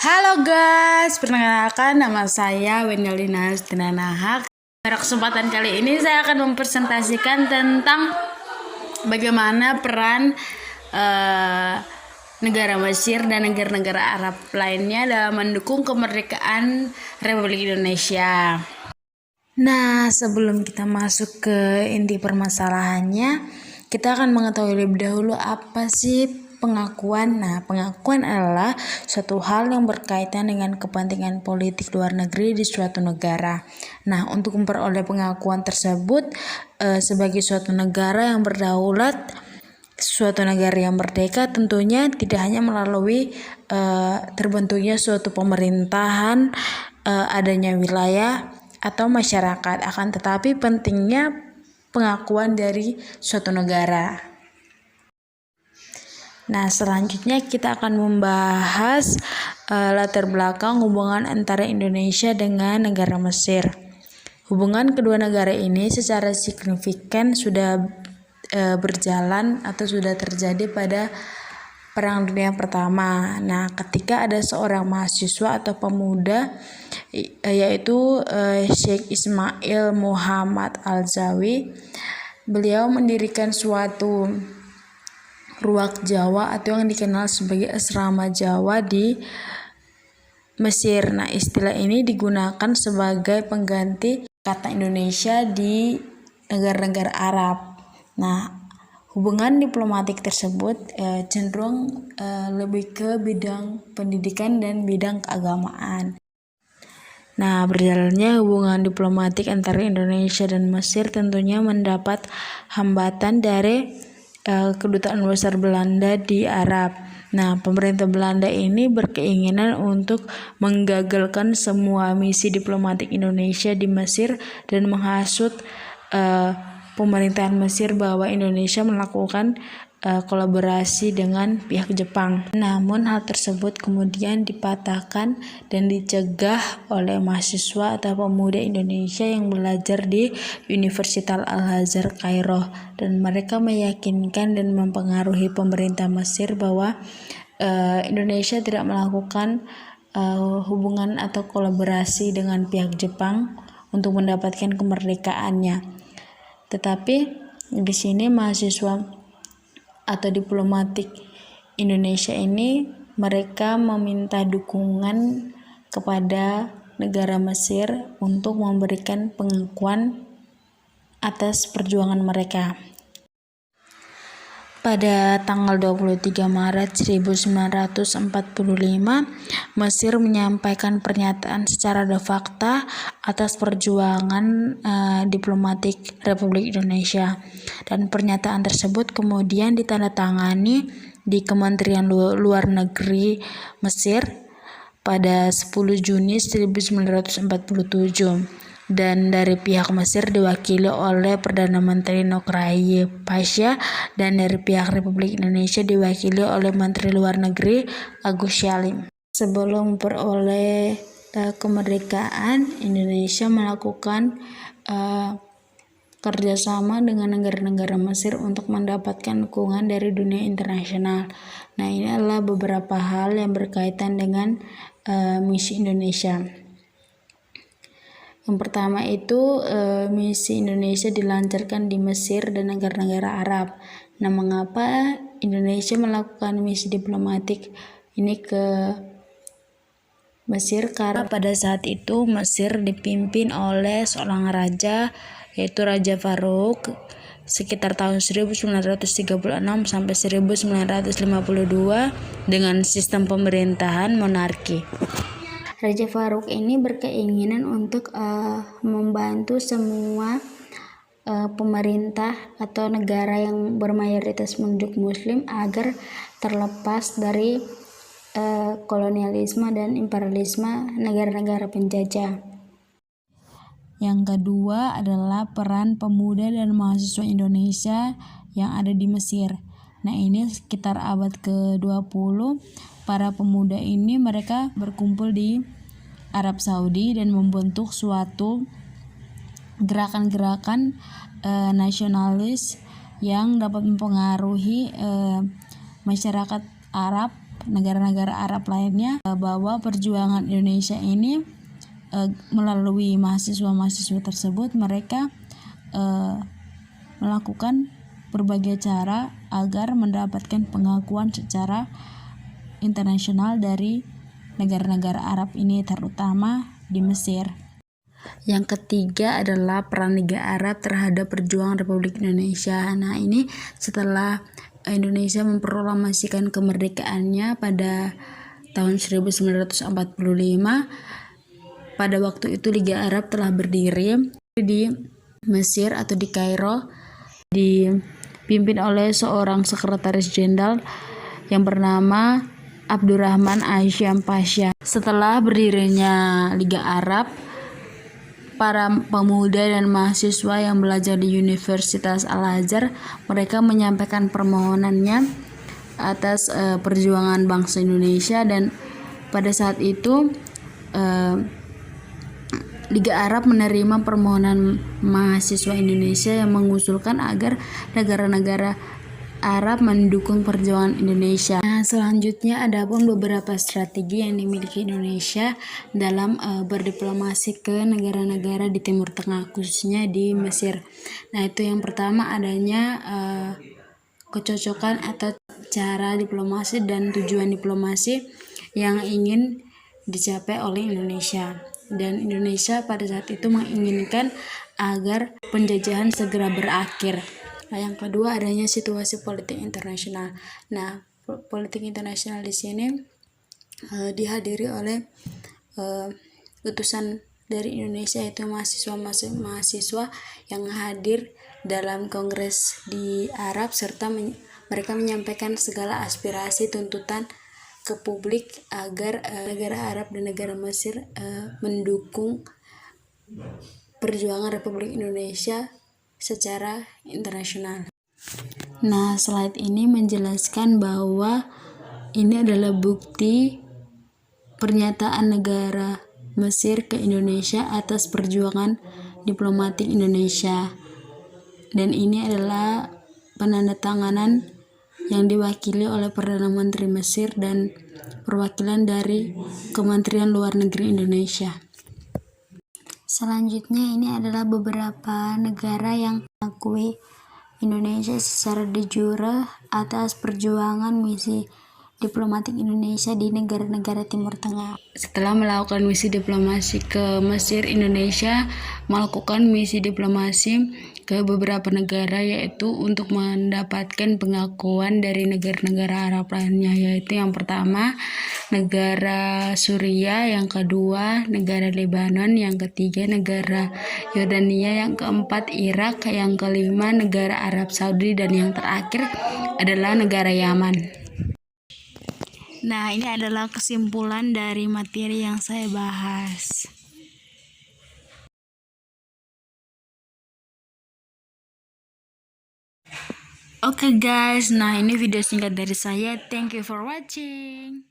Halo guys, perkenalkan nama saya Wendalina Astinanahak. Pada kesempatan kali ini saya akan mempresentasikan tentang bagaimana peran negara Mesir dan negara-negara Arab lainnya dalam mendukung kemerdekaan Republik Indonesia. Nah, sebelum kita masuk ke inti permasalahannya, kita akan mengetahui lebih dahulu apa sih pengakuan. Nah, pengakuan adalah suatu hal yang berkaitan dengan kepentingan politik luar negeri di suatu negara. Nah, untuk memperoleh pengakuan tersebut sebagai suatu negara yang berdaulat, suatu negara yang merdeka, tentunya tidak hanya melalui terbentuknya suatu pemerintahan, adanya wilayah atau masyarakat, akan tetapi pentingnya pengakuan dari suatu negara. Nah, selanjutnya kita akan membahas latar belakang hubungan antara Indonesia dengan negara Mesir. Hubungan kedua negara ini secara signifikan sudah berjalan atau sudah terjadi pada Perang Dunia Pertama. Nah, ketika ada seorang mahasiswa atau pemuda yaitu Sheikh Ismail Muhammad Al-Zawi, beliau mendirikan suatu ruang Jawa atau yang dikenal sebagai asrama Jawa di Mesir. Nah, istilah ini digunakan sebagai pengganti kata Indonesia di negara-negara Arab. Nah, hubungan diplomatik tersebut cenderung lebih ke bidang pendidikan dan bidang keagamaan. Nah, berjalannya hubungan diplomatik antara Indonesia dan Mesir tentunya mendapat hambatan dari kedutaan besar Belanda di Arab. Nah, pemerintah Belanda ini berkeinginan untuk menggagalkan semua misi diplomatik Indonesia di Mesir dan menghasut pemerintahan Mesir bahwa Indonesia melakukan kolaborasi dengan pihak Jepang. Namun hal tersebut kemudian dipatahkan dan dicegah oleh mahasiswa atau pemuda Indonesia yang belajar di Universitas Al-Azhar Kairo, dan mereka meyakinkan dan mempengaruhi pemerintah Mesir bahwa Indonesia tidak melakukan hubungan atau kolaborasi dengan pihak Jepang untuk mendapatkan kemerdekaannya. Tetapi di sini mahasiswa atau diplomatik Indonesia ini mereka meminta dukungan kepada negara Mesir untuk memberikan pengakuan atas perjuangan mereka. Pada tanggal 23 Maret 1945, Mesir menyampaikan pernyataan secara de facto atas perjuangan diplomatik Republik Indonesia, dan pernyataan tersebut kemudian ditandatangani di Kementerian Luar Negeri Mesir pada 10 Juni 1947. Dan dari pihak Mesir diwakili oleh Perdana Menteri Nokraye Pasha, dan dari pihak Republik Indonesia diwakili oleh Menteri Luar Negeri Agus Salim. Sebelum memperoleh kemerdekaan, Indonesia melakukan kerjasama dengan negara-negara Mesir untuk mendapatkan dukungan dari dunia internasional. Nah, ini adalah beberapa hal yang berkaitan dengan misi Indonesia. Yang pertama itu misi Indonesia dilancarkan di Mesir dan negara-negara Arab. Nah, mengapa Indonesia melakukan misi diplomatik ini ke Mesir? Karena pada saat itu Mesir dipimpin oleh seorang raja, yaitu Raja Farouk, sekitar tahun 1936 sampai 1952 dengan sistem pemerintahan monarki. Raja Farouk ini berkeinginan untuk membantu semua pemerintah atau negara yang bermayoritas penduduk Muslim agar terlepas dari kolonialisme dan imperialisme negara-negara penjajah. Yang kedua adalah peran pemuda dan mahasiswa Indonesia yang ada di Mesir. Nah, ini sekitar abad ke-20, para pemuda ini mereka berkumpul di Arab Saudi dan membentuk suatu gerakan-gerakan nasionalis yang dapat mempengaruhi masyarakat Arab negara-negara Arab lainnya bahwa perjuangan Indonesia ini melalui mahasiswa-mahasiswa tersebut mereka melakukan berbagai cara agar mendapatkan pengakuan secara internasional dari negara-negara Arab ini, terutama di Mesir. Yang ketiga adalah peran Liga Arab terhadap perjuangan Republik Indonesia. Nah, ini setelah Indonesia memproklamasikan kemerdekaannya pada tahun 1945, pada waktu itu Liga Arab telah berdiri di Mesir atau di Kairo, dipimpin oleh seorang sekretaris jenderal yang bernama Abdurrahman Asyam Pasha. Setelah berdirinya Liga Arab, para pemuda dan mahasiswa yang belajar di Universitas Al-Azhar, mereka menyampaikan permohonannya atas perjuangan bangsa Indonesia, dan pada saat itu Liga Arab menerima permohonan mahasiswa Indonesia yang mengusulkan agar negara-negara Arab mendukung perjuangan Indonesia. Nah, selanjutnya ada pun beberapa strategi yang dimiliki Indonesia dalam berdiplomasi ke negara-negara di Timur Tengah, khususnya di Mesir. Nah, itu yang pertama adanya kecocokan atau cara diplomasi dan tujuan diplomasi yang ingin dicapai oleh Indonesia. Dan Indonesia pada saat itu menginginkan agar penjajahan segera berakhir. Nah, yang kedua adanya situasi politik internasional. Nah, politik internasional di sini dihadiri oleh utusan dari Indonesia, yaitu mahasiswa yang hadir dalam kongres di Arab, serta mereka menyampaikan segala aspirasi tuntutan ke publik agar negara Arab dan negara Mesir mendukung perjuangan Republik Indonesia secara internasional. Nah, slide ini menjelaskan bahwa ini adalah bukti pernyataan negara Mesir ke Indonesia atas perjuangan diplomatik Indonesia, dan ini adalah penandatanganan yang diwakili oleh Perdana Menteri Mesir dan perwakilan dari Kementerian Luar Negeri Indonesia. Selanjutnya ini adalah beberapa negara yang mengakui Indonesia secara de jure atas perjuangan misi diplomatik Indonesia di negara-negara Timur Tengah. Setelah melakukan misi diplomasi ke Mesir, Indonesia melakukan misi diplomasi ke beberapa negara, yaitu untuk mendapatkan pengakuan dari negara-negara Arab lainnya, yaitu yang pertama negara Suriah, yang kedua negara Lebanon, yang ketiga negara Yordania, yang keempat Irak, yang kelima negara Arab Saudi, dan yang terakhir adalah negara Yaman. Nah, ini adalah kesimpulan dari materi yang saya bahas. Oke guys, nah ini video singkat dari saya. Thank you for watching.